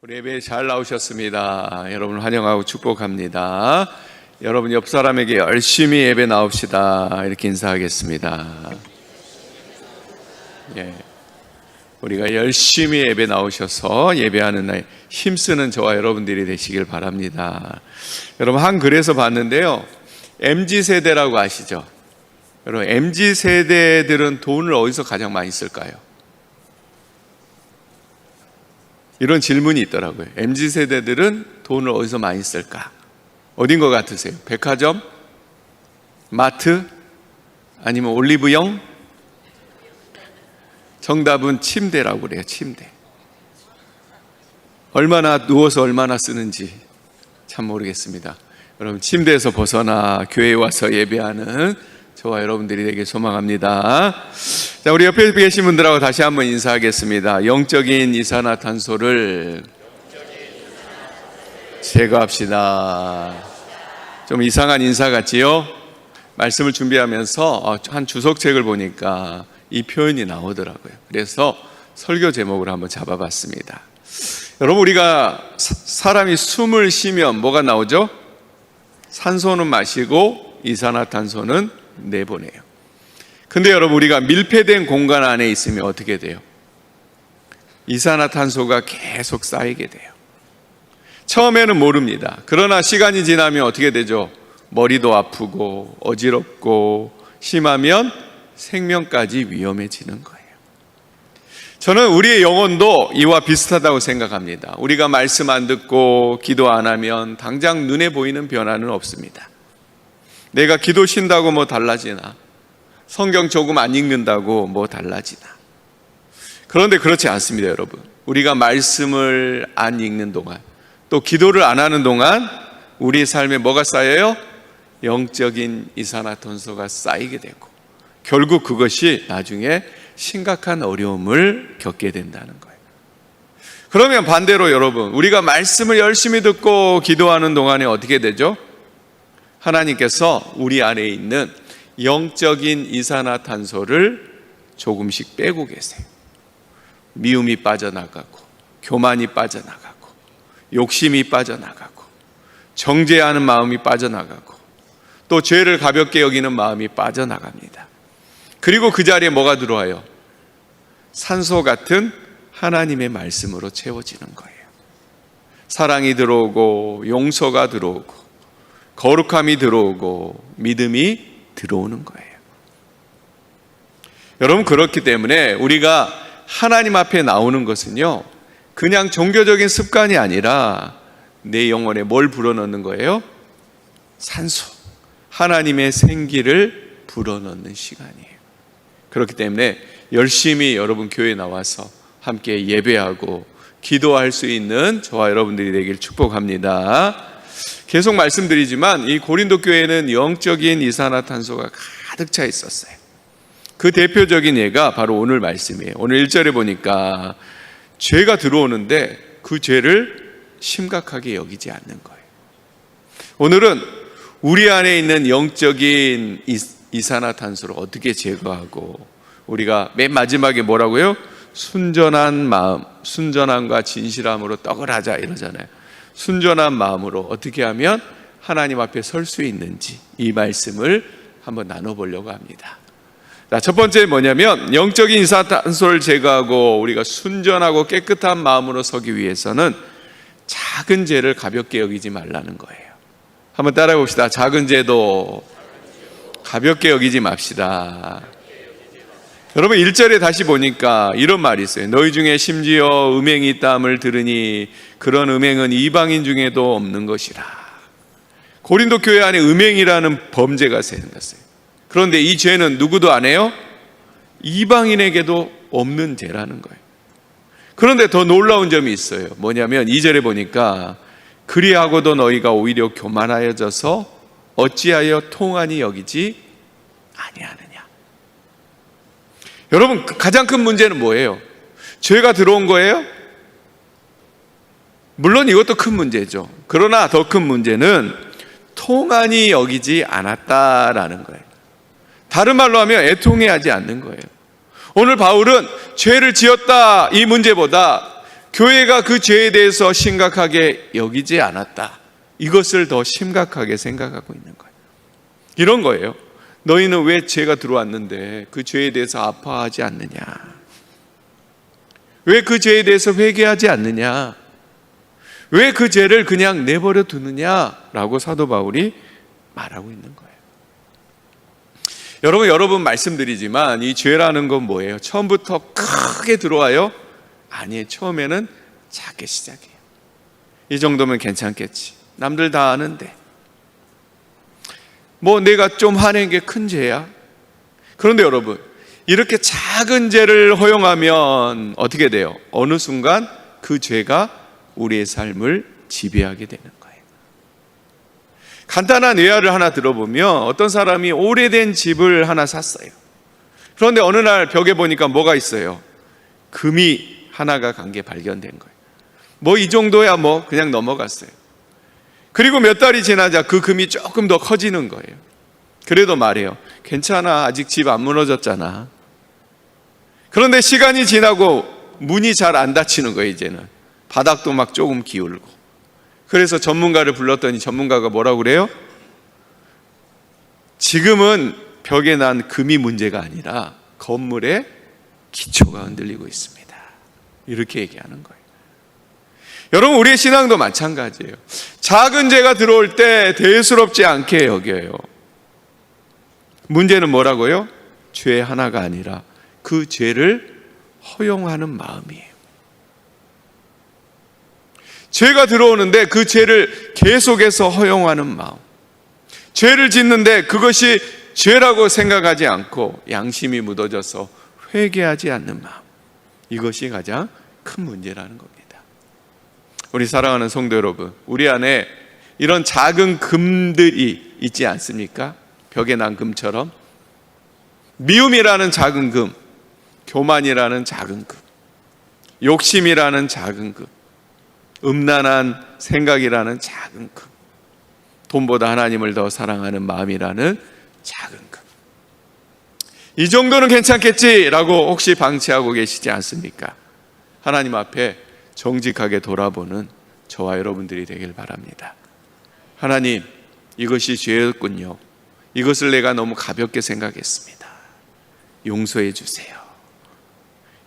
우리 예배에 잘 나오셨습니다. 여러분 환영하고 축복합니다. 여러분 옆 사람에게 열심히 예배 나옵시다 이렇게 인사하겠습니다. 우리가 열심히 예배 나오셔서 예배하는 날 힘쓰는 저와 여러분들이 되시길 바랍니다. 여러분 한 글에서 봤는데요, MZ세대라고 아시죠? 여러분 MZ세대들은 돈을 어디서 가장 많이 쓸까요? 이런 질문이 있더라고요. MZ세대들은 돈을 어디서 많이 쓸까? 어딘 것 같으세요? 백화점? 마트? 아니면 올리브영? 정답은 침대라고 그래요. 침대. 얼마나 누워서 얼마나 쓰는지 참 모르겠습니다. 여러분 침대에서 벗어나 교회에 와서 예배하는 저와 여러분들이 되길 소망합니다. 자, 우리 옆에 계신 분들하고 다시 한번 인사하겠습니다. 영적인 이산화탄소를 제거합시다. 좀 이상한 인사 같지요? 말씀을 준비하면서 한 주석책을 보니까 이 표현이 나오더라고요. 그래서 설교 제목을 한번 잡아봤습니다. 여러분 우리가 사람이 숨을 쉬면 뭐가 나오죠? 산소는 마시고 이산화탄소는 내보내요. 근데 여러분 우리가 밀폐된 공간 안에 있으면 어떻게 돼요? 이산화탄소가 계속 쌓이게 돼요. 처음에는 모릅니다. 그러나 시간이 지나면 어떻게 되죠? 머리도 아프고 어지럽고 심하면 생명까지 위험해지는 거예요. 저는 우리의 영혼도 이와 비슷하다고 생각합니다. 우리가 말씀 안 듣고 기도 안 하면 당장 눈에 보이는 변화는 없습니다. 내가 기도 쉰다고 뭐 달라지나? 성경 조금 안 읽는다고 뭐 달라지나? 그런데 그렇지 않습니다, 여러분. 우리가 말씀을 안 읽는 동안, 또 기도를 안 하는 동안 우리의 삶에 뭐가 쌓여요? 영적인 이산화탄소가 쌓이게 되고 결국 그것이 나중에 심각한 어려움을 겪게 된다는 거예요. 그러면 반대로 여러분, 우리가 말씀을 열심히 듣고 기도하는 동안에 어떻게 되죠? 하나님께서 우리 안에 있는 영적인 이산화탄소를 조금씩 빼고 계세요. 미움이 빠져나가고, 교만이 빠져나가고, 욕심이 빠져나가고, 정죄하는 마음이 빠져나가고, 또 죄를 가볍게 여기는 마음이 빠져나갑니다. 그리고 그 자리에 뭐가 들어와요? 산소 같은 하나님의 말씀으로 채워지는 거예요. 사랑이 들어오고, 용서가 들어오고, 거룩함이 들어오고, 믿음이 들어오는 거예요. 여러분 그렇기 때문에 우리가 하나님 앞에 나오는 것은요, 그냥 종교적인 습관이 아니라 내 영혼에 뭘 불어넣는 거예요? 산소, 하나님의 생기를 불어넣는 시간이에요. 그렇기 때문에 열심히 여러분 교회에 나와서 함께 예배하고 기도할 수 있는 저와 여러분들이 되길 축복합니다. 계속 말씀드리지만 이 고린도 교회에는 영적인 이산화탄소가 가득 차 있었어요. 그 대표적인 예가 바로 오늘 말씀이에요. 오늘 1절에 보니까 죄가 들어오는데 그 죄를 심각하게 여기지 않는 거예요. 오늘은 우리 안에 있는 영적인 이산화탄소를 어떻게 제거하고, 우리가 맨 마지막에 뭐라고요? 순전한 마음, 순전함과 진실함으로 떡을 하자 이러잖아요. 순전한 마음으로 어떻게 하면 하나님 앞에 설 수 있는지 이 말씀을 한번 나눠보려고 합니다. 자, 첫 번째 뭐냐면 영적인 이산화탄소를 제거하고 우리가 순전하고 깨끗한 마음으로 서기 위해서는 작은 죄를 가볍게 여기지 말라는 거예요. 한번 따라해 봅시다. 작은 죄도 가볍게 여기지 맙시다. 여러분 1절에 다시 보니까 이런 말이 있어요. 너희 중에 심지어 음행이 있다함을 들으니 그런 음행은 이방인 중에도 없는 것이라. 고린도 교회 안에 음행이라는 범죄가 생겼어요. 그런데 이 죄는 누구도 안 해요? 이방인에게도 없는 죄라는 거예요. 그런데 더 놀라운 점이 있어요. 뭐냐면 2절에 보니까 그리하고도 너희가 오히려 교만하여져서 어찌하여 통한이 여기지 아니하느냐. 여러분 가장 큰 문제는 뭐예요? 죄가 들어온 거예요? 물론 이것도 큰 문제죠. 그러나 더 큰 문제는 통한이 여기지 않았다라는 거예요. 다른 말로 하면 애통해하지 않는 거예요. 오늘 바울은 죄를 지었다 이 문제보다 교회가 그 죄에 대해서 심각하게 여기지 않았다. 이것을 더 심각하게 생각하고 있는 거예요. 이런 거예요. 너희는 왜 죄가 들어왔는데 그 죄에 대해서 아파하지 않느냐? 왜 그 죄에 대해서 회개하지 않느냐? 왜 그 죄를 그냥 내버려 두느냐라고 사도 바울이 말하고 있는 거예요. 여러분 말씀드리지만 이 죄라는 건 뭐예요? 처음부터 크게 들어와요? 아니에요. 처음에는 작게 시작해요. 이 정도면 괜찮겠지. 남들 다 아는데. 뭐 내가 좀 화낸 게 큰 죄야? 그런데 여러분, 이렇게 작은 죄를 허용하면 어떻게 돼요? 어느 순간 그 죄가 우리의 삶을 지배하게 되는 거예요. 간단한 예화를 하나 들어보면 어떤 사람이 오래된 집을 하나 샀어요. 그런데 어느 날 벽에 보니까 뭐가 있어요? 금이 하나가 간 게 발견된 거예요. 뭐 이 정도야 뭐 그냥 넘어갔어요. 그리고 몇 달이 지나자 그 금이 조금 더 커지는 거예요. 그래도 말해요. 괜찮아. 아직 집 안 무너졌잖아. 그런데 시간이 지나고 문이 잘 안 닫히는 거예요, 이제는. 바닥도 막 조금 기울고. 그래서 전문가를 불렀더니 전문가가 뭐라고 그래요? 지금은 벽에 난 금이 문제가 아니라 건물의 기초가 흔들리고 있습니다. 이렇게 얘기하는 거예요. 여러분, 우리의 신앙도 마찬가지예요. 작은 죄가 들어올 때 대수롭지 않게 여겨요. 문제는 뭐라고요? 죄 하나가 아니라 그 죄를 허용하는 마음이에요. 죄가 들어오는데 그 죄를 계속해서 허용하는 마음. 죄를 짓는데 그것이 죄라고 생각하지 않고 양심이 묻어져서 회개하지 않는 마음. 이것이 가장 큰 문제라는 겁니다. 우리 사랑하는 성도 여러분, 우리 안에 이런 작은 금들이 있지 않습니까? 벽에 난 금처럼. 미움이라는 작은 금, 교만이라는 작은 금, 욕심이라는 작은 금, 음란한 생각이라는 작은 금, 돈보다 하나님을 더 사랑하는 마음이라는 작은 금. 이 정도는 괜찮겠지라고 혹시 방치하고 계시지 않습니까? 하나님 앞에 정직하게 돌아보는 저와 여러분들이 되길 바랍니다. 하나님, 이것이 죄였군요. 이것을 내가 너무 가볍게 생각했습니다. 용서해 주세요.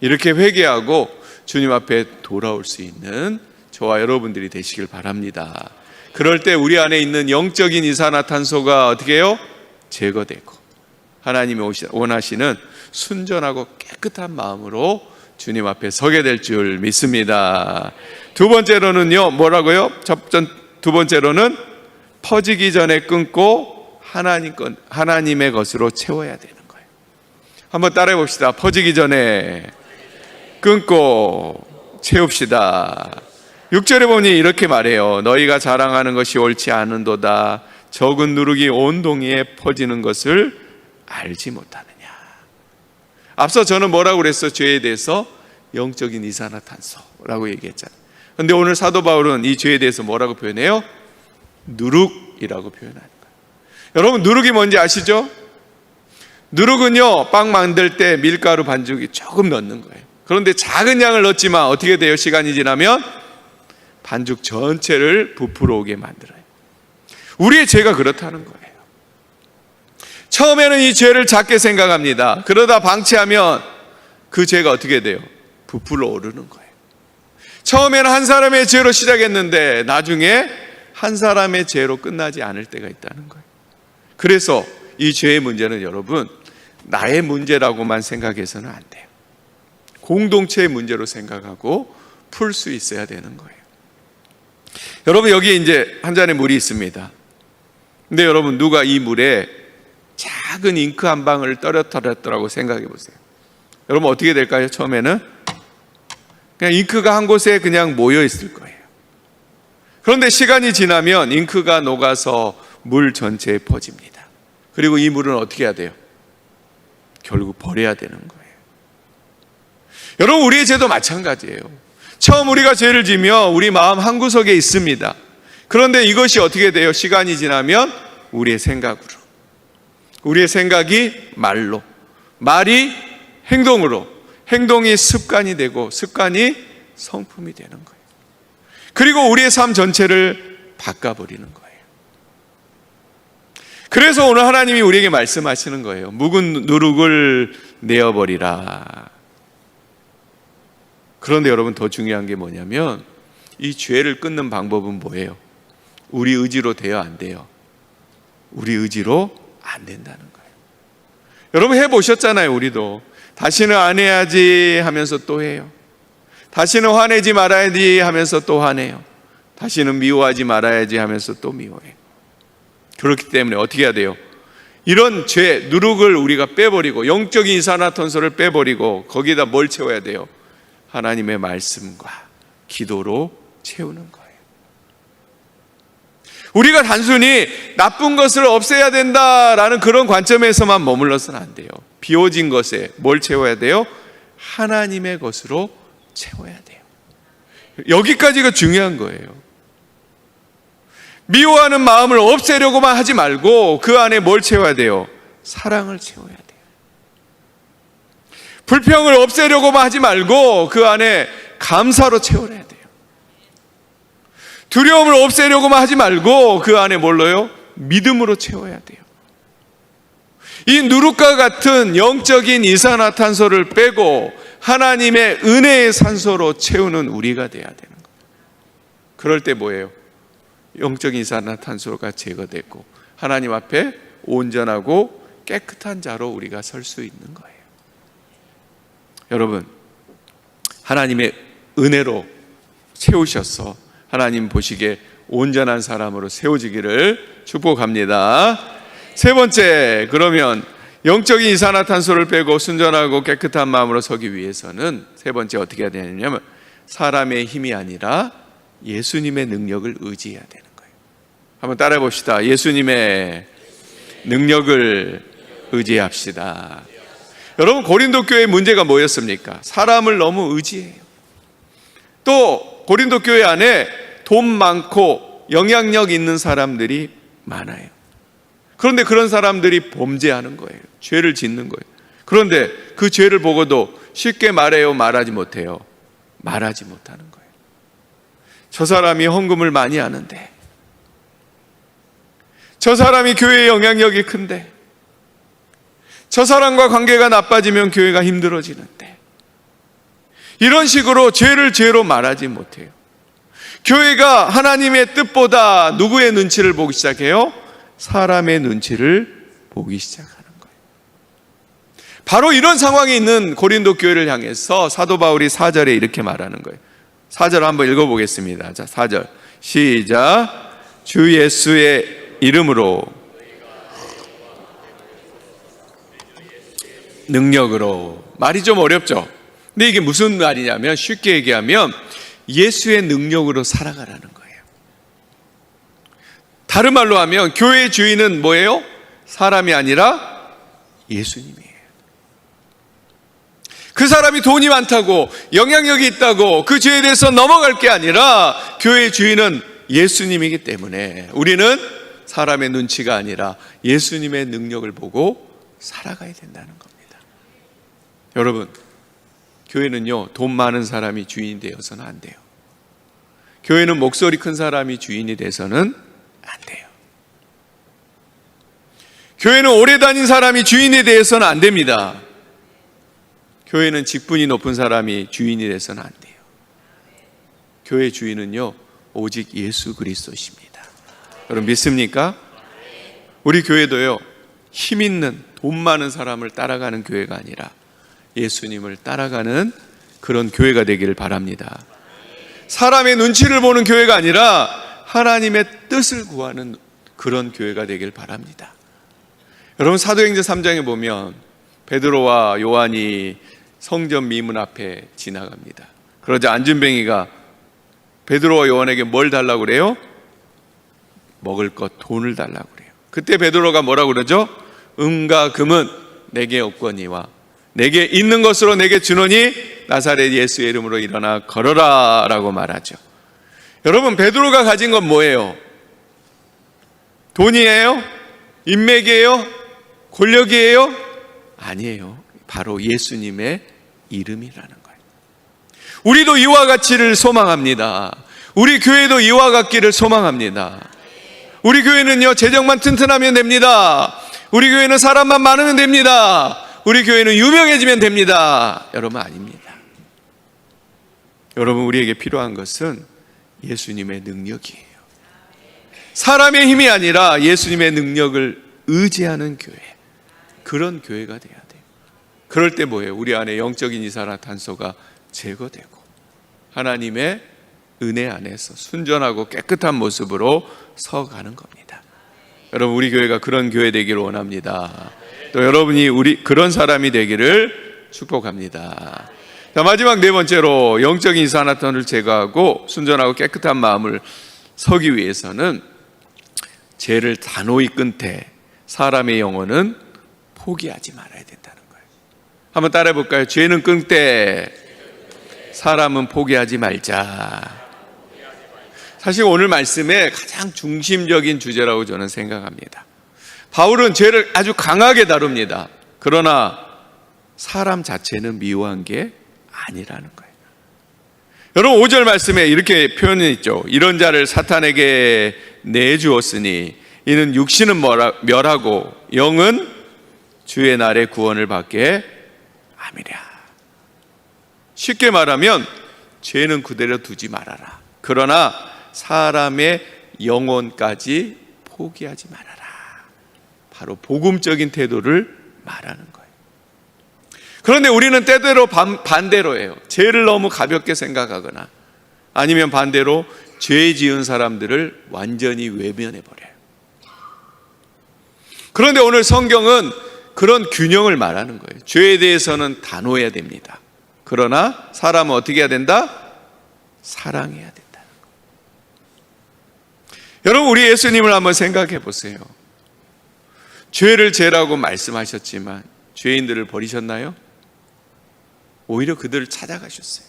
이렇게 회개하고 주님 앞에 돌아올 수 있는 저와 여러분들이 되시길 바랍니다. 그럴 때 우리 안에 있는 영적인 이산화탄소가 어떻게 해요? 제거되고 하나님이 원하시는 순전하고 깨끗한 마음으로 주님 앞에 서게 될 줄 믿습니다. 두 번째로는요, 뭐라고요? 두 번째로는 퍼지기 전에 끊고 하나님의 것으로 채워야 되는 거예요. 한번 따라해 봅시다. 퍼지기 전에 끊고 채웁시다. 6절에 보니 이렇게 말해요. 너희가 자랑하는 것이 옳지 않은도다. 적은 누룩이 온 동이에 퍼지는 것을 알지 못하느냐. 앞서 저는 뭐라고 그랬어요? 죄에 대해서 영적인 이산화탄소라고 얘기했잖아요. 그런데 오늘 사도 바울은 이 죄에 대해서 뭐라고 표현해요? 누룩이라고 표현하는 거예요. 여러분, 누룩이 뭔지 아시죠? 누룩은요, 빵 만들 때 밀가루 반죽이 조금 넣는 거예요. 그런데 작은 양을 넣었지만 어떻게 돼요? 시간이 지나면 반죽 전체를 부풀어 오게 만들어요. 우리의 죄가 그렇다는 거예요. 처음에는 이 죄를 작게 생각합니다. 그러다 방치하면 그 죄가 어떻게 돼요? 부풀어 오르는 거예요. 처음에는 한 사람의 죄로 시작했는데 나중에 한 사람의 죄로 끝나지 않을 때가 있다는 거예요. 그래서 이 죄의 문제는 여러분, 나의 문제라고만 생각해서는 안 돼요. 공동체의 문제로 생각하고 풀 수 있어야 되는 거예요. 여러분, 여기 이제 한 잔의 물이 있습니다. 근데 여러분, 누가 이 물에 작은 잉크 한 방울 떨어뜨렸더라고 생각해 보세요. 여러분, 어떻게 될까요? 처음에는 그냥 잉크가 한 곳에 그냥 모여 있을 거예요. 그런데 시간이 지나면 잉크가 녹아서 물 전체에 퍼집니다. 그리고 이 물은 어떻게 해야 돼요? 결국 버려야 되는 거예요. 여러분, 우리의 죄도 마찬가지예요. 처음 우리가 죄를 지며 우리 마음 한구석에 있습니다. 그런데 이것이 어떻게 돼요? 시간이 지나면 우리의 생각으로, 우리의 생각이 말로, 말이 행동으로, 행동이 습관이 되고 습관이 성품이 되는 거예요. 그리고 우리의 삶 전체를 바꿔버리는 거예요. 그래서 오늘 하나님이 우리에게 말씀하시는 거예요. 묵은 누룩을 내어버리라. 그런데 여러분, 더 중요한 게 뭐냐면 이 죄를 끊는 방법은 뭐예요? 우리 의지로 돼요, 안 돼요? 우리 의지로 안 된다는 거예요. 여러분 해보셨잖아요. 우리도 다시는 안 해야지 하면서 또 해요. 다시는 화내지 말아야지 하면서 또 화내요. 다시는 미워하지 말아야지 하면서 또 미워해요. 그렇기 때문에 어떻게 해야 돼요? 이런 죄, 누룩을 우리가 빼버리고 영적인 이산화탄소를 빼버리고 거기다 뭘 채워야 돼요? 하나님의 말씀과 기도로 채우는 거예요. 우리가 단순히 나쁜 것을 없애야 된다라는 그런 관점에서만 머물러서는 안 돼요. 비워진 것에 뭘 채워야 돼요? 하나님의 것으로 채워야 돼요. 여기까지가 중요한 거예요. 미워하는 마음을 없애려고만 하지 말고 그 안에 뭘 채워야 돼요? 사랑을 채워야 돼요. 불평을 없애려고만 하지 말고 그 안에 감사로 채워야 돼요. 두려움을 없애려고만 하지 말고 그 안에 뭘로요? 믿음으로 채워야 돼요. 이 누룩과 같은 영적인 이산화탄소를 빼고 하나님의 은혜의 산소로 채우는 우리가 돼야 되는 거예요. 그럴 때 뭐예요? 영적인 이산화탄소가 제거되고 하나님 앞에 온전하고 깨끗한 자로 우리가 설 수 있는 거예요. 여러분, 하나님의 은혜로 채우셔서 하나님 보시기에 온전한 사람으로 세워지기를 축복합니다. 세 번째, 그러면 영적인 이산화탄소를 빼고 순전하고 깨끗한 마음으로 서기 위해서는 세 번째 어떻게 해야 되냐면 사람의 힘이 아니라 예수님의 능력을 의지해야 되는 거예요. 한번 따라해 봅시다. 예수님의 능력을 의지합시다. 여러분, 고린도 교회의 문제가 뭐였습니까? 사람을 너무 의지해요. 또 고린도 교회 안에 돈 많고 영향력 있는 사람들이 많아요. 그런데 그런 사람들이 범죄하는 거예요. 죄를 짓는 거예요. 그런데 그 죄를 보고도 쉽게 말해요, 말하지 못해요? 말하지 못하는 거예요. 저 사람이 헌금을 많이 하는데, 저 사람이 교회의 영향력이 큰데, 저 사람과 관계가 나빠지면 교회가 힘들어지는데, 이런 식으로 죄를 죄로 말하지 못해요. 교회가 하나님의 뜻보다 누구의 눈치를 보기 시작해요? 사람의 눈치를 보기 시작하는 거예요. 바로 이런 상황이 있는 고린도 교회를 향해서 사도 바울이 4절에 이렇게 말하는 거예요. 4절 한번 읽어보겠습니다. 자, 4절 시작. 주 예수의 이름으로 능력으로. 말이 좀 어렵죠? 근데 이게 무슨 말이냐면 쉽게 얘기하면 예수의 능력으로 살아가라는 거예요. 다른 말로 하면 교회의 주인은 뭐예요? 사람이 아니라 예수님이에요. 그 사람이 돈이 많다고 영향력이 있다고 그 죄에 대해서 넘어갈 게 아니라 교회의 주인은 예수님이기 때문에 우리는 사람의 눈치가 아니라 예수님의 능력을 보고 살아가야 된다는 겁니다. 여러분, 교회는요, 돈 많은 사람이 주인이 되어서는 안 돼요. 교회는 목소리 큰 사람이 주인이 돼서는 안 돼요. 교회는 오래 다닌 사람이 주인이 되어서는 안 됩니다. 교회는 직분이 높은 사람이 주인이 돼서는 안 돼요. 교회 주인은요, 오직 예수 그리스도십니다. 여러분 믿습니까? 우리 교회도요, 힘 있는 돈 많은 사람을 따라가는 교회가 아니라 예수님을 따라가는 그런 교회가 되기를 바랍니다. 사람의 눈치를 보는 교회가 아니라 하나님의 뜻을 구하는 그런 교회가 되길 바랍니다. 여러분, 사도행전 3장에 보면 베드로와 요한이 성전 미문 앞에 지나갑니다. 그러자 안진뱅이가 베드로와 요한에게 뭘 달라고 그래요? 먹을 것, 돈을 달라고 그래요. 그때 베드로가 뭐라고 그러죠? 은과 금은 내게 없거니와 내게 있는 것으로 내게 주노니 나사렛 예수의 이름으로 일어나 걸어라 라고 말하죠. 여러분, 베드로가 가진 건 뭐예요? 돈이에요? 인맥이에요? 권력이에요? 아니에요. 바로 예수님의 이름이라는 거예요. 우리도 이와 같이를 소망합니다. 우리 교회도 이와 같기를 소망합니다. 우리 교회는요, 재정만 튼튼하면 됩니다. 우리 교회는 사람만 많으면 됩니다. 우리 교회는 유명해지면 됩니다. 여러분, 아닙니다. 여러분, 우리에게 필요한 것은 예수님의 능력이에요. 사람의 힘이 아니라 예수님의 능력을 의지하는 교회, 그런 교회가 돼야 돼요. 그럴 때 뭐예요? 우리 안에 영적인 이산화탄소가 제거되고 하나님의 은혜 안에서 순전하고 깨끗한 모습으로 서가는 겁니다. 여러분, 우리 교회가 그런 교회 되기를 원합니다. 또 여러분이 그런 사람이 되기를 축복합니다. 자, 마지막 네 번째로 영적인 이산화탄소를 제거하고 순전하고 깨끗한 마음을 서기 위해서는 죄를 단호히 끊되 사람의 영혼은 포기하지 말아야 된다는 거예요. 한번 따라해 볼까요? 죄는 끊되 사람은 포기하지 말자. 사실 오늘 말씀의 가장 중심적인 주제라고 저는 생각합니다. 바울은 죄를 아주 강하게 다룹니다. 그러나 사람 자체는 미워한 게 아니라는 거예요. 여러분, 5절 말씀에 이렇게 표현이 있죠. 이런 자를 사탄에게 내주었으니 이는 육신은 멸하고 영은 주의 날에 구원을 받게 함이랴. 쉽게 말하면 죄는 그대로 두지 말아라. 그러나 사람의 영혼까지 포기하지 말아라. 바로 복음적인 태도를 말하는 거예요. 그런데 우리는 때때로 반대로 해요. 죄를 너무 가볍게 생각하거나 아니면 반대로 죄 지은 사람들을 완전히 외면해버려요. 그런데 오늘 성경은 그런 균형을 말하는 거예요. 죄에 대해서는 단호해야 됩니다. 그러나 사람은 어떻게 해야 된다? 사랑해야 된다는 거예요. 여러분, 우리 예수님을 한번 생각해 보세요. 죄를 죄라고 말씀하셨지만 죄인들을 버리셨나요? 오히려 그들을 찾아가셨어요.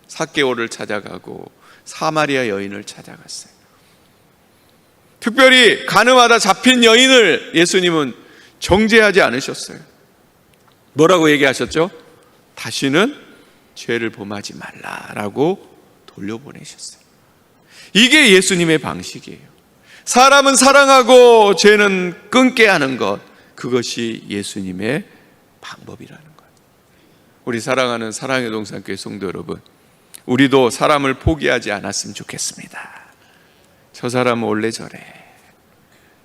삭개오를 찾아가고 사마리아 여인을 찾아갔어요. 특별히 가늠하다 잡힌 여인을 예수님은 정죄하지 않으셨어요. 뭐라고 얘기하셨죠? 다시는 죄를 범하지 말라라고 돌려보내셨어요. 이게 예수님의 방식이에요. 사람은 사랑하고 죄는 끊게 하는 것, 그것이 예수님의 방법이라는 거예요. 우리 사랑하는 사랑의 동산교회 성도 여러분, 우리도 사람을 포기하지 않았으면 좋겠습니다. 저 사람은 원래 저래,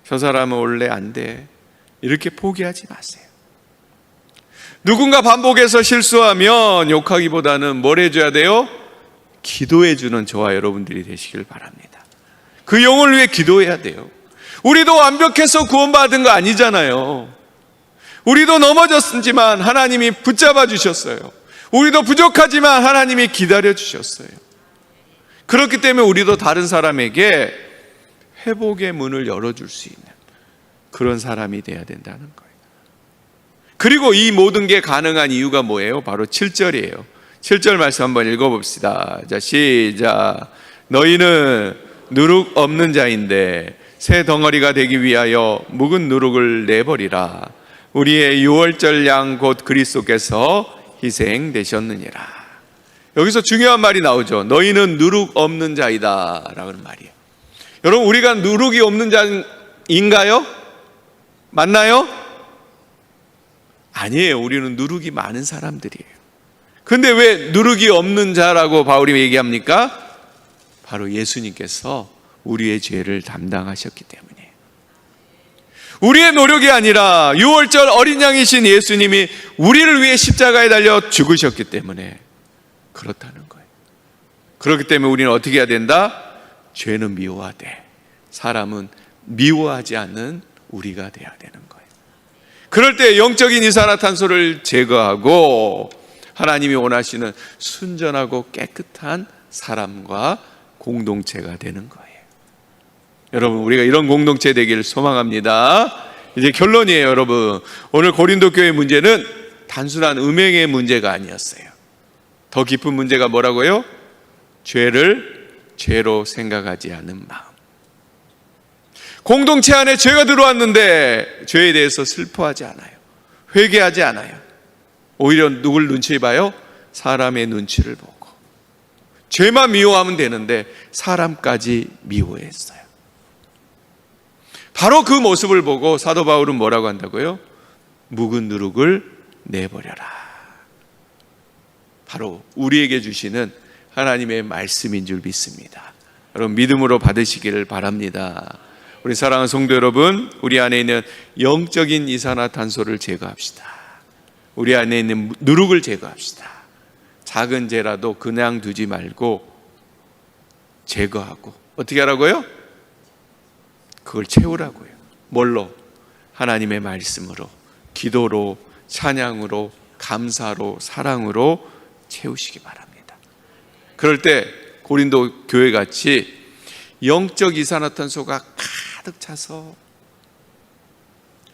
저 사람은 원래 안 돼, 이렇게 포기하지 마세요. 누군가 반복해서 실수하면 욕하기보다는 뭘 해줘야 돼요? 기도해주는 저와 여러분들이 되시길 바랍니다. 그 영혼을 위해 기도해야 돼요. 우리도 완벽해서 구원받은 거 아니잖아요. 우리도 넘어졌지만 하나님이 붙잡아 주셨어요. 우리도 부족하지만 하나님이 기다려 주셨어요. 그렇기 때문에 우리도 다른 사람에게 회복의 문을 열어줄 수 있는 그런 사람이 돼야 된다는 거예요. 그리고 이 모든 게 가능한 이유가 뭐예요? 바로 7절이에요. 7절 말씀 한번 읽어봅시다. 자, 시작. 너희는 누룩 없는 자인데 새 덩어리가 되기 위하여 묵은 누룩을 내버리라. 우리의 유월절 양 곧 그리스도께서 희생되셨느니라. 여기서 중요한 말이 나오죠. 너희는 누룩 없는 자이다 라는 말이에요. 여러분, 우리가 누룩이 없는 자인가요? 맞나요? 아니에요. 우리는 누룩이 많은 사람들이에요. 근데 왜 누룩이 없는 자라고 바울이 얘기합니까? 바로 예수님께서 우리의 죄를 담당하셨기 때문이에요. 우리의 노력이 아니라 유월절 어린 양이신 예수님이 우리를 위해 십자가에 달려 죽으셨기 때문에 그렇다는 거예요. 그렇기 때문에 우리는 어떻게 해야 된다? 죄는 미워하되 사람은 미워하지 않는 우리가 돼야 되는 거예요. 그럴 때 영적인 이산화탄소를 제거하고 하나님이 원하시는 순전하고 깨끗한 사람과 공동체가 되는 거예요. 여러분, 우리가 이런 공동체 되기를 소망합니다. 이제 결론이에요. 여러분, 오늘 고린도 교회 문제는 단순한 음행의 문제가 아니었어요. 더 깊은 문제가 뭐라고요? 죄를 죄로 생각하지 않는 마음. 공동체 안에 죄가 들어왔는데 죄에 대해서 슬퍼하지 않아요. 회개하지 않아요. 오히려 누굴 눈치 봐요? 사람의 눈치를 보고 죄만 미워하면 되는데 사람까지 미워했어요. 바로 그 모습을 보고 사도 바울은 뭐라고 한다고요? 묵은 누룩을 내버려라. 바로 우리에게 주시는 하나님의 말씀인 줄 믿습니다. 여러분 믿음으로 받으시기를 바랍니다. 우리 사랑하는 성도 여러분, 우리 안에 있는 영적인 이산화탄소를 제거합시다. 우리 안에 있는 누룩을 제거합시다. 작은 죄라도 그냥 두지 말고 제거하고 어떻게 하라고요? 그걸 채우라고요. 뭘로? 하나님의 말씀으로, 기도로, 찬양으로, 감사로, 사랑으로 채우시기 바랍니다. 그럴 때 고린도 교회같이 영적 이산화탄소가 가득 차서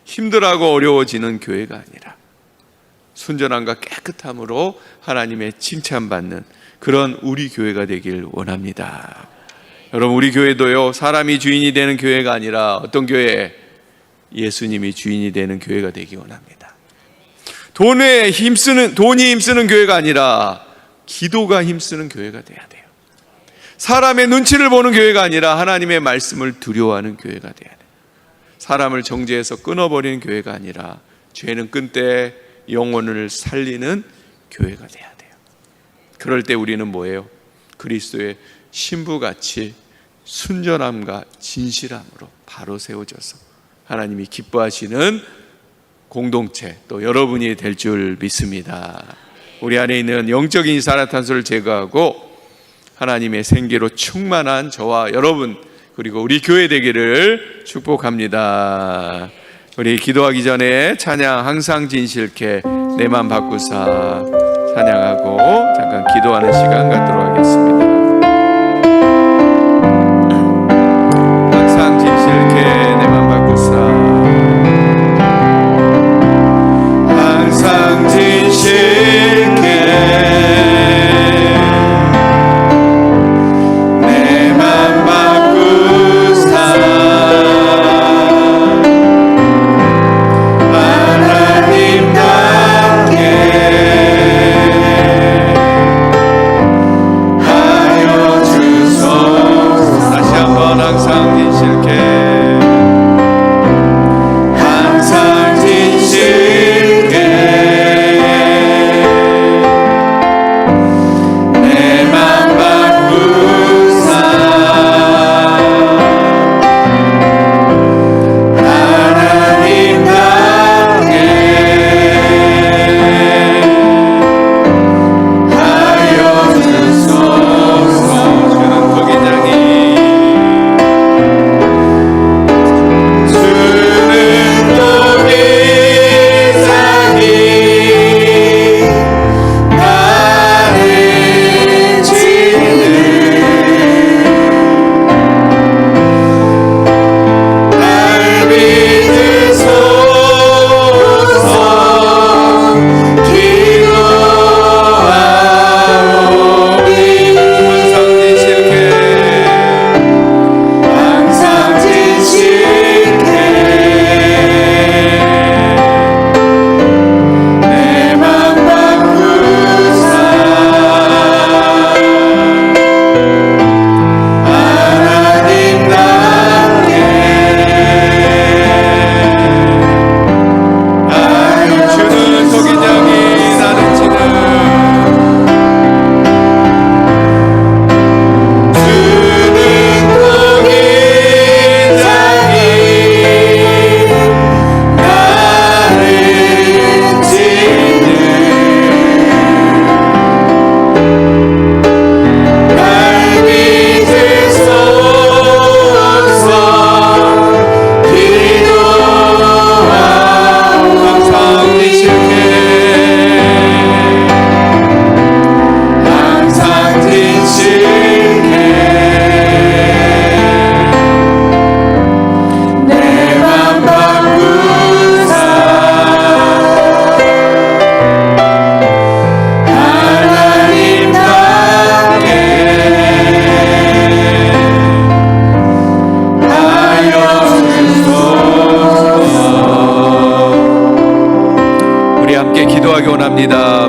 힘들어하고 어려워지는 교회가 아니라 순전함과 깨끗함으로 하나님의 칭찬받는 그런 우리 교회가 되길 원합니다. 여러분 우리 교회도요, 사람이 주인이 되는 교회가 아니라 어떤 교회? 예수님이 주인이 되는 교회가 되기 원합니다. 돈이 힘쓰는 교회가 아니라 기도가 힘쓰는 교회가 돼야 돼요. 사람의 눈치를 보는 교회가 아니라 하나님의 말씀을 두려워하는 교회가 돼야 돼요. 사람을 정죄해서 끊어버리는 교회가 아니라 죄는 끊되 영혼을 살리는 교회가 돼야 돼요. 그럴 때 우리는 뭐예요? 그리스도의 신부같이 순전함과 진실함으로 바로 세워져서 하나님이 기뻐하시는 공동체, 또 여러분이 될 줄 믿습니다. 우리 안에 있는 영적인 이산화탄소를 제거하고 하나님의 생기로 충만한 저와 여러분 그리고 우리 교회 되기를 축복합니다. 우리 기도하기 전에 찬양 항상 진실케 내 맘 바꾸사 찬양하고 잠깐 기도하는 시간 갖도록 하겠습니다. 항상 진실케 내 맘 바꾸사 항상 진실케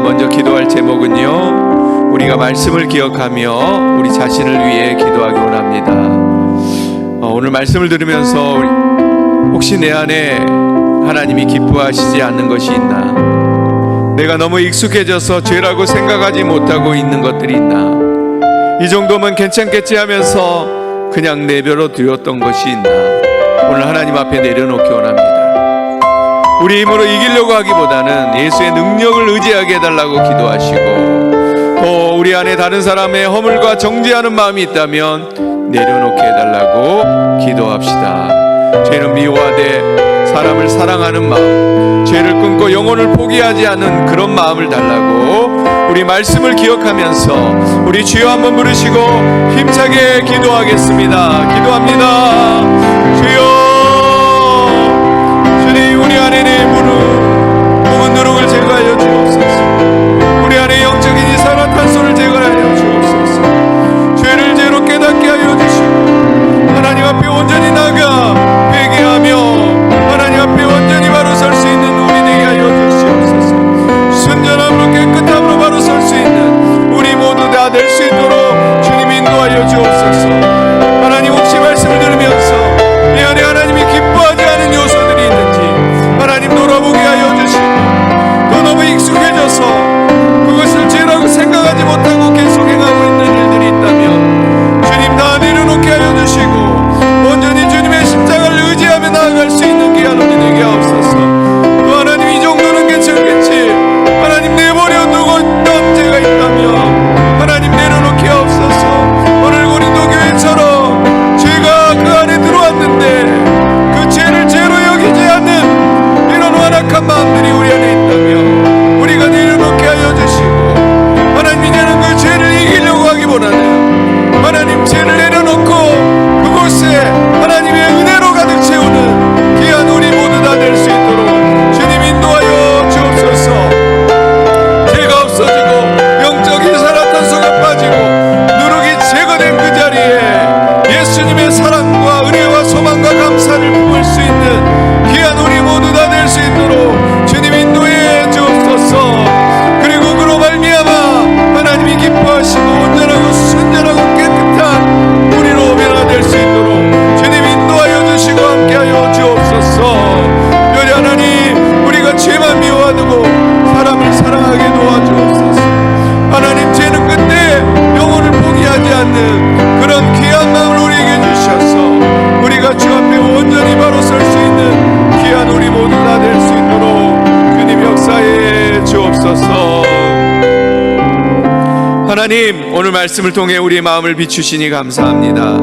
먼저 기도할 제목은요, 우리가 말씀을 기억하며 우리 자신을 위해 기도하기 원합니다. 오늘 말씀을 들으면서 혹시 내 안에 하나님이 기뻐하시지 않는 것이 있나? 내가 너무 익숙해져서 죄라고 생각하지 못하고 있는 것들이 있나? 이 정도면 괜찮겠지 하면서 그냥 내버려 두었던 것이 있나? 오늘 하나님 앞에 내려놓기 원합니다. 우리 힘으로 이기려고 하기보다는 예수의 능력을 의지하게 해달라고 기도하시고, 또 우리 안에 다른 사람의 허물과 정죄하는 마음이 있다면 내려놓게 해달라고 기도합시다. 죄는 미워하되 사람을 사랑하는 마음, 죄를 끊고 영혼을 포기하지 않는 그런 마음을 달라고 우리 말씀을 기억하면서 우리 주여 한번 부르시고 힘차게 기도하겠습니다. 기도합니다. 주여, 주님, 우리 안에 내 무릎 묵은 누룩을 제거하여 주옵소서. 우리 안에 영적인 이산화탄소를 제거하여 주옵소서. 죄를 죄로 깨닫게 하여 주시고 하나님 앞에 온전히 나가 회개하며 하나님 앞에 완전히 바로 설 수 있는 우리 되게 하여 주시옵소서. 순전함으로 깨끗함으로 바로 설 수 있는 우리 모두 다 될 수 있도록 주님 인도하여 주옵소서. 하나님, 혹시 말씀을 들으면서 내 안에 하나님이 기뻐하지 않은 요소들이 있는지 하나님 돌아보게 하여 주시고, 또 너무 익숙해져서 그것을 죄라고 생각하지 못하고 계속 행하고 있는 일들이 있다면 주님 다 내려놓게 하여 주시고 온전히 주님의 십자가를 의지하며 나아갈 수 있는 귀한 우리 되게 하옵소서. 또 하나님, 이 정도는 괜찮겠지, 하나님 내버려 두고 있던 죄가 있다면 하나님 내려놓게 하옵소서. 오늘 고린도 교회처럼 죄가 그 안에 들어왔는데 그 죄를 죄로 여기지 않는 이런 완악한 마음들이 우리 안에 있다면 우리가 내려놓게 하여 주시고, 하나님 이제는 그 죄를 이기려고 하기보다는 하나님 죄를 내려놓고 그곳에 하나님의 은혜로 가득 채우는 귀한 우리 모두 다 될 수 있도록 주님 인도하여 주옵소서. 죄가 없어지고 영적인 이산화탄소가 빠지고 누룩이 제거된 그 자리에 예수님의 사랑과 은혜와 소망과 감사를 품을 수 있는 귀한 우리 모두 다 될 수 있도록 주님 인도해 주옵소서. 그리고 그로 말미암아 하나님이 기뻐하시고 온전하고 순전하고 깨끗한 우리로 변화될 수 있도록 주님 인도하여 주시고 함께하여 주옵소서. 여리 하나님, 우리가 죄만 미워하고 사람을 사랑하게 도와주옵소서. 하나님, 죄는 끝내 영혼을 포기하지 않는 그런 귀한 마음을 우리에게 주셔서 우리가 주 앞에 온전히 바로 설 수 있는 귀한 우리 모두 다 될 수 있도록 주님 역사해 주옵소서. 하나님, 오늘 말씀을 통해 우리의 마음을 비추시니 감사합니다.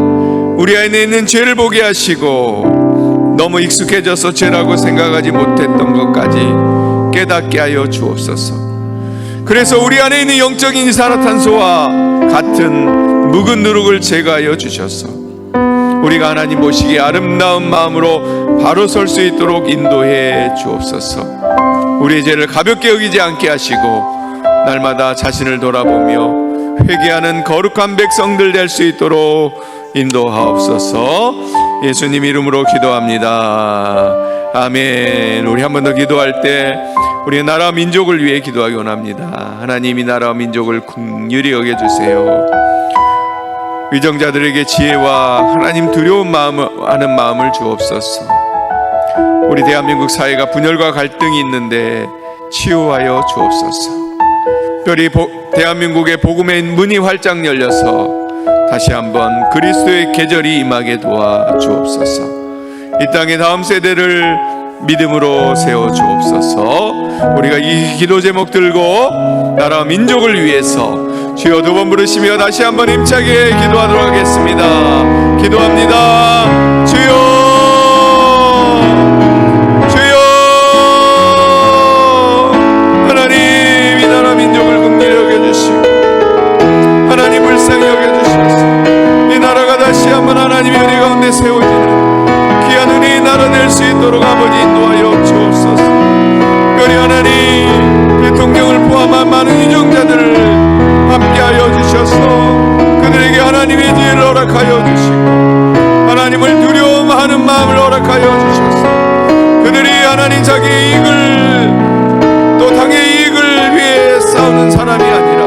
우리 안에 있는 죄를 보게 하시고 너무 익숙해져서 죄라고 생각하지 못했던 것까지 깨닫게 하여 주옵소서. 그래서 우리 안에 있는 영적인 이산화탄소와 같은 묵은 누룩을 제거하여 주셔서 우리가 하나님 보시기에 아름다운 마음으로 바로 설 수 있도록 인도해 주옵소서. 우리의 죄를 가볍게 여기지 않게 하시고 날마다 자신을 돌아보며 회개하는 거룩한 백성들 될 수 있도록 인도하옵소서. 예수님 이름으로 기도합니다. 아멘. 우리 한 번 더 기도할 때 우리의 나라와 민족을 위해 기도하기 원합니다. 하나님이 나라와 민족을 긍휼히 여겨주세요. 위정자들에게 지혜와 하나님 두려운 하는 마음을 주옵소서. 우리 대한민국 사회가 분열과 갈등이 있는데 치유하여 주옵소서. 특별히 대한민국의 복음의 문이 활짝 열려서 다시 한번 그리스도의 계절이 임하게 도와주옵소서. 이 땅의 다음 세대를 믿음으로 세워 주옵소서. 우리가 이 기도 제목 들고 나라와 민족을 위해서 주여 두 번 부르시며 다시 한번 힘차게 기도하도록 하겠습니다. 기도합니다. 주여, 주여. 하나님, 이 나라 민족을 긍휼히 여겨주시고 하나님 불쌍히 여겨주셔서 이 나라가 다시 한번 하나님의 은혜 가운데 세워지는 귀한 은혜의 나라 될 수 있도록 아버지 인도하여 주옵소서. 특별히 하나님 대통령을 포함한 많은 위정자들을 함께하여 주셔서 그들에게 하나님의 지혜를 허락하여 주시고 하나님을 두려워하는 마음을 허락하여 주셔서 그들이 하나님 자기의 이익을 또 당의 이익을 위해 싸우는 사람이 아니라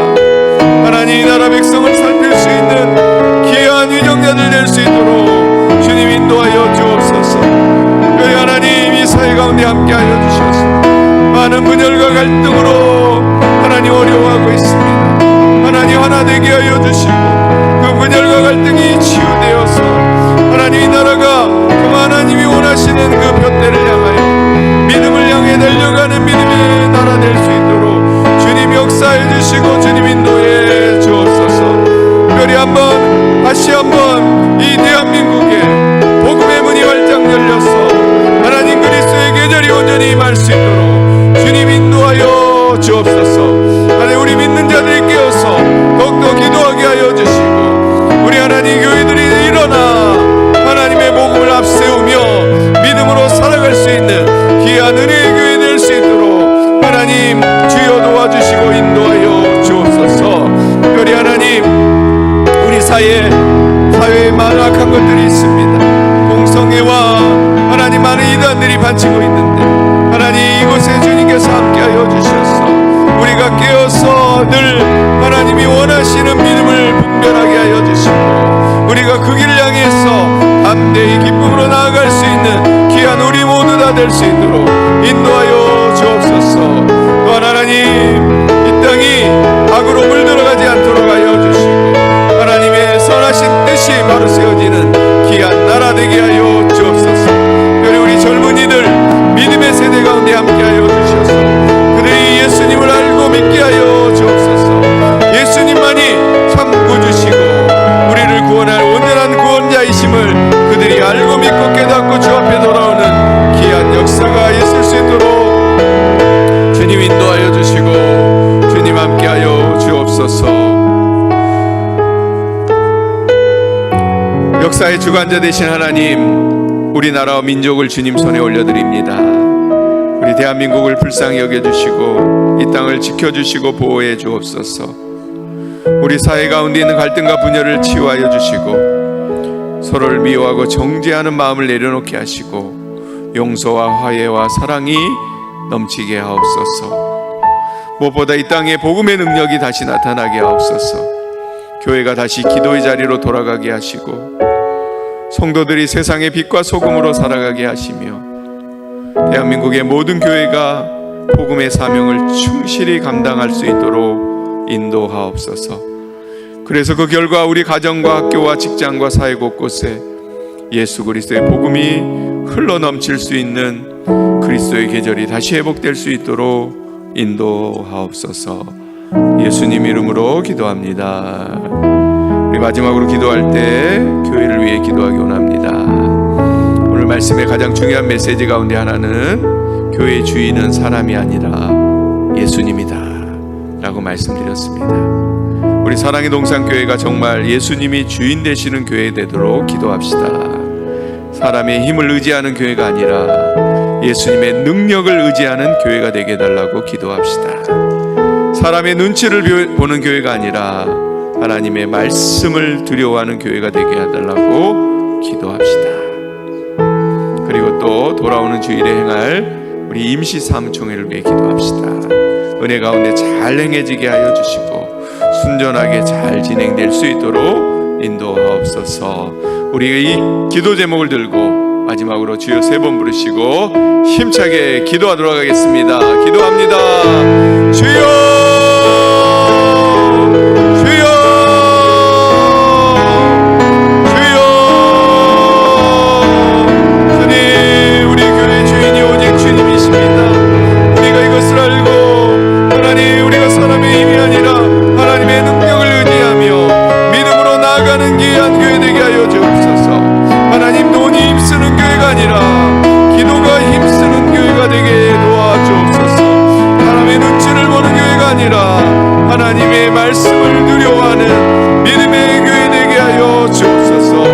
하나님 이 나라 백성을 살필 수 있는 귀한 위정자들 될 수 있도록 주님 인도하여 주옵소서. 그리 하나님 이 사회 가운데 함께하여 주셔서 많은 분열과 갈등으로 하나님 어려워하고 있습니다. 하나님 하나 되게 하여 주시고 그 분열과 갈등이 치유되어서 하나님 이 나라가 그 하나님이 원하시는 그 둯대를 향하여 믿음을 향해 달려가는 믿음의 나라 될 수 있도록 주님 역사해 주시고 주님 인도해 주옵소서. 특별히 한번 다시 한번 이 대한민국에 복음의 문이 활짝 열려서 하나님 그리스도의 계절이 온전히 임할 수 있도록 주님 인도하여 주옵소서. 하나님 우리 믿는 자들이 깨어서 더욱더 기도하게 하여 주시고 우리 하나님 교회들이 일어나 하나님의 복음을 앞세우며 믿음으로 살아갈 수 있는 귀한 은혜의 교회 될 수 있도록 하나님 주여 도와주시고 인도하여 주옵소서. 특별히 하나님 우리 사회에 많은 악한 것들이 있습니다. 공성애와 하나님 많은 이단들이 반치고 있는데 하나님 이곳에 주님께서 함께하여 주셔서 우리가 깨어서 늘 하나님이 원하시는 믿음을 분별하게 하여 주시고 우리가 그 길을 향해서 담대히 기쁨으로 나아갈 수 있는 귀한 우리 모두 다 될 수 있도록 인도하여 주옵소서. 또한 하나님 이 땅이 악으로 물들어가지 않도록 하여 주시고 하나님의 선하신 뜻이 바로 세워지는 귀한 나라 되게 하여 주옵소서. 특별히 우리 젊은이들 믿음의 세대 가운데 함께하여 주셔서 그들이 예수님을 알고 믿게 하여 주옵소서. 예수님만이 참 구주시고 우리를 구원할 온전한 구원자이심을 그들이 알고 믿고 깨닫고 주 앞에 돌아오는 귀한 역사가 있을 수 있도록 주님 인도하여 주시고 주님 함께하여 주옵소서. 역사의 주관자 되신 하나님 우리나라와 민족을 주님 손에 올려드립니다. 우리 대한민국을 불쌍히 여겨주시고 이 땅을 지켜주시고 보호해 주옵소서. 우리 사회 가운데 있는 갈등과 분열을 치유하여 주시고 서로를 미워하고 정죄하는 마음을 내려놓게 하시고 용서와 화해와 사랑이 넘치게 하옵소서. 무엇보다 이 땅에 복음의 능력이 다시 나타나게 하옵소서. 교회가 다시 기도의 자리로 돌아가게 하시고 성도들이 세상의 빛과 소금으로 살아가게 하시며 대한민국의 모든 교회가 복음의 사명을 충실히 감당할 수 있도록 인도하옵소서. 그래서 그 결과 우리 가정과 학교와 직장과 사회 곳곳에 예수 그리스도의 복음이 흘러넘칠 수 있는 그리스도의 계절이 다시 회복될 수 있도록 인도하옵소서. 예수님 이름으로 기도합니다. 우리 마지막으로 기도할 때 교회를 위해 기도하기 원합니다. 오늘 말씀의 가장 중요한 메시지 가운데 하나는 교회의 주인은 사람이 아니라 예수님이다 라고 말씀드렸습니다. 우리 사랑의 동산교회가 정말 예수님이 주인 되시는 교회 되도록 기도합시다. 사람의 힘을 의지하는 교회가 아니라 예수님의 능력을 의지하는 교회가 되게 해달라고 기도합시다. 사람의 눈치를 보는 교회가 아니라 하나님의 말씀을 두려워하는 교회가 되게 해달라고 기도합시다. 그리고 또 돌아오는 주일에 행할 우리 임시 사무총회를 위해 기도합시다. 은혜 가운데 잘 행해지게 하여 주시고 순전하게 잘 진행될 수 있도록 인도하옵소서. 우리의 이 기도 제목을 들고 마지막으로 주여 3번 부르시고 힘차게 기도하도록 하겠습니다. 기도합니다. 주여 하나님의 말씀을 두려워하는 믿음의 교회 되게 하여 주옵소서.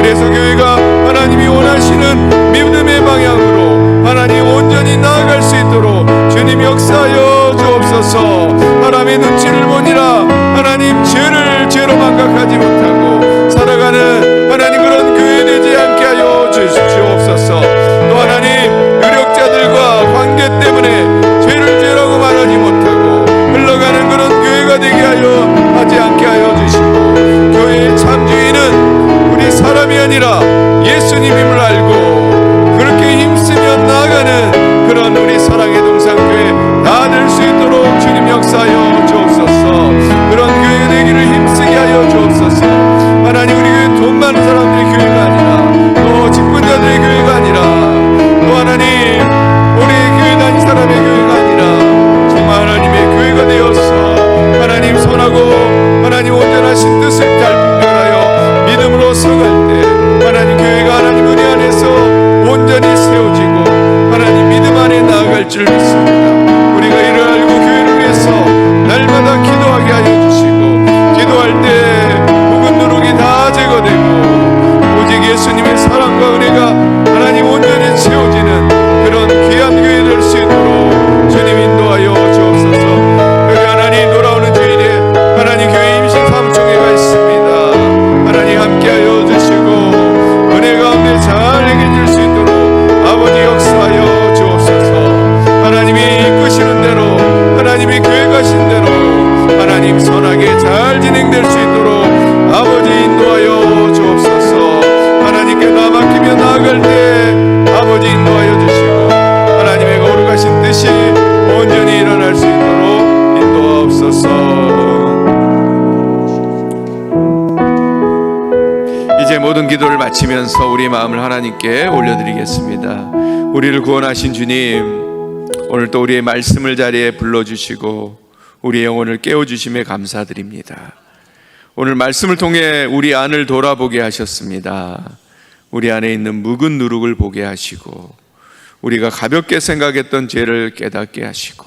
그래서 교회가 하나님이 원하시는 믿음의 방향으로 하나님 온전히 나아갈 수 있도록 주님 역사하여 주옵소서. 사람의 눈치를 보니라 하나님 죄를 죄로 망각하지 못하고 살아가는 하나님 그런 교회 되지 않게 하여 주옵소서. 또 하나님 유력자들과 관계 때문에 죄를 죄라고 말하지 못하고 흘러가는 그런 교회가 되게 하여 하지 않게 아니라 예수님임을 알고 그렇게 힘쓰며 나아가는 그런 우리 사랑의 동산교회 다 될 수 있도록 주님 역사하여 주옵소서. 그런 교회 되기를 힘쓰게 하여 주옵소서. 하나님, 우리 교회 돈 많은 사람들의 교회가 아니라, 또 직분자들의 교회가 아니라, 또 하나님 우리 교회 다닌 사람의 교회가 아니라 정말 하나님의 교회가 되어서 하나님 선하고 하나님 온전하신 뜻을 잘 분별하여 믿음으로 서갈 때 하나님 교회가 하나님 은혜 안에서 온전히 세워지고 하나님 믿음 안에 나아갈 줄 믿습니다. 우리가 이를 알고 교회를 위해서 날마다 기도하게 하여 주시고, 기도할 때 묵은 누룩이 다 제거되고 오직 예수님의 사랑과 은혜가 하나님 온전히 채워지는 그런 귀한 교회 될 수 있도록 주님 인도하여 주옵소서. 그리고 하나님 돌아오는 주일에 하나님 교회 임신 사무총회가 있습니다. 하나님 함께하여 주시고 은혜 가운데 잘 행해질 수 있도록 아버지 역사하여 주옵소서. 하나님이 이끄시는 대로, 하나님이 교회 가신 대로 하나님 선하게 잘 진행될 수 있도록 아버지 인도하여 주옵소서. 하나님께 나 맡기며 나아갈 때 아버지 인도하여 주시고 하나님의 거룩하신 뜻이 온전히 일어날 수 있도록 인도하옵소서. 이제 모든 기도를 마치면서 우리 마음을 하나님께 올려드리겠습니다. 우리를 구원하신 주님, 오늘 또 우리의 말씀을 자리에 불러주시고 우리의 영혼을 깨워주심에 감사드립니다. 오늘 말씀을 통해 우리 안을 돌아보게 하셨습니다. 우리 안에 있는 묵은 누룩을 보게 하시고 우리가 가볍게 생각했던 죄를 깨닫게 하시고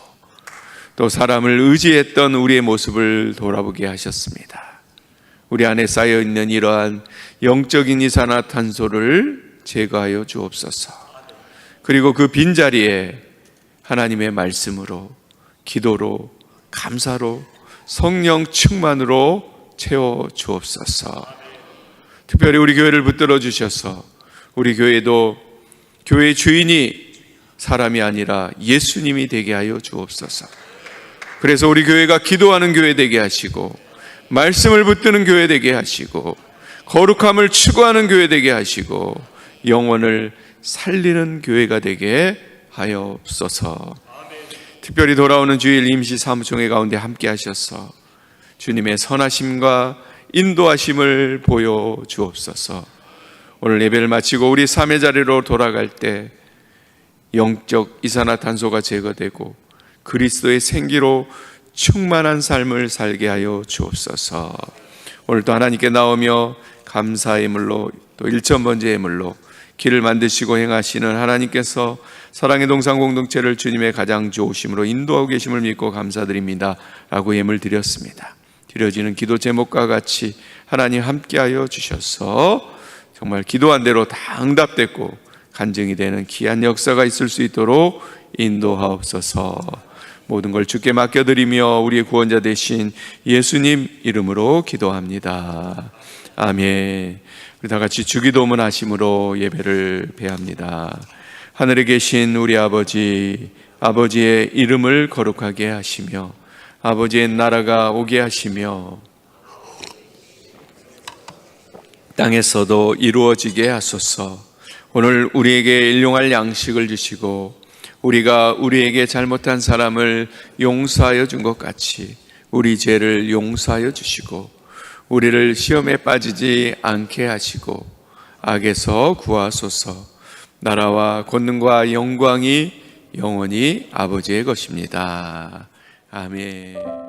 또 사람을 의지했던 우리의 모습을 돌아보게 하셨습니다. 우리 안에 쌓여있는 이러한 영적인 이산화탄소를 제거하여 주옵소서. 그리고 그 빈자리에 하나님의 말씀으로, 기도로, 감사로, 성령 충만으로 채워 주옵소서. 특별히 우리 교회를 붙들어 주셔서 우리 교회도 교회의 주인이 사람이 아니라 예수님이 되게 하여 주옵소서. 그래서 우리 교회가 기도하는 교회 되게 하시고 말씀을 붙드는 교회 되게 하시고 거룩함을 추구하는 교회 되게 하시고 영혼을 살리는 교회가 되게 하옵소서. 특별히 돌아오는 주일 임시 사무총회 가운데 함께 하셔서 주님의 선하심과 인도하심을 보여 주옵소서. 오늘 예배를 마치고 우리 삶의 자리로 돌아갈 때 영적 이산화탄소가 제거되고 그리스도의 생기로 충만한 삶을 살게 하여 주옵소서. 오늘도 하나님께 나오며 감사의 물로 또 일천번제의 물로 길을 만드시고 행하시는 하나님께서 사랑의 동산 공동체를 주님의 가장 좋으심으로 인도하고 계심을 믿고 감사드립니다 라고 예물 드렸습니다. 드려지는 기도 제목과 같이 하나님 함께하여 주셔서 정말 기도한 대로 다 응답됐고 간증이 되는 귀한 역사가 있을 수 있도록 인도하옵소서. 모든 걸 주께 맡겨드리며 우리의 구원자 되신 예수님 이름으로 기도합니다. 아멘. 우리 다 같이 주기도문 하심으로 예배를 배합니다. 하늘에 계신 우리 아버지, 아버지의 이름을 거룩하게 하시며 아버지의 나라가 오게 하시며 땅에서도 이루어지게 하소서. 오늘 우리에게 일용할 양식을 주시고 우리가 우리에게 잘못한 사람을 용서하여 준 것 같이 우리 죄를 용서하여 주시고 우리를 시험에 빠지지 않게 하시고 악에서 구하소서. 나라와 권능과 영광이 영원히 아버지의 것입니다. 아멘.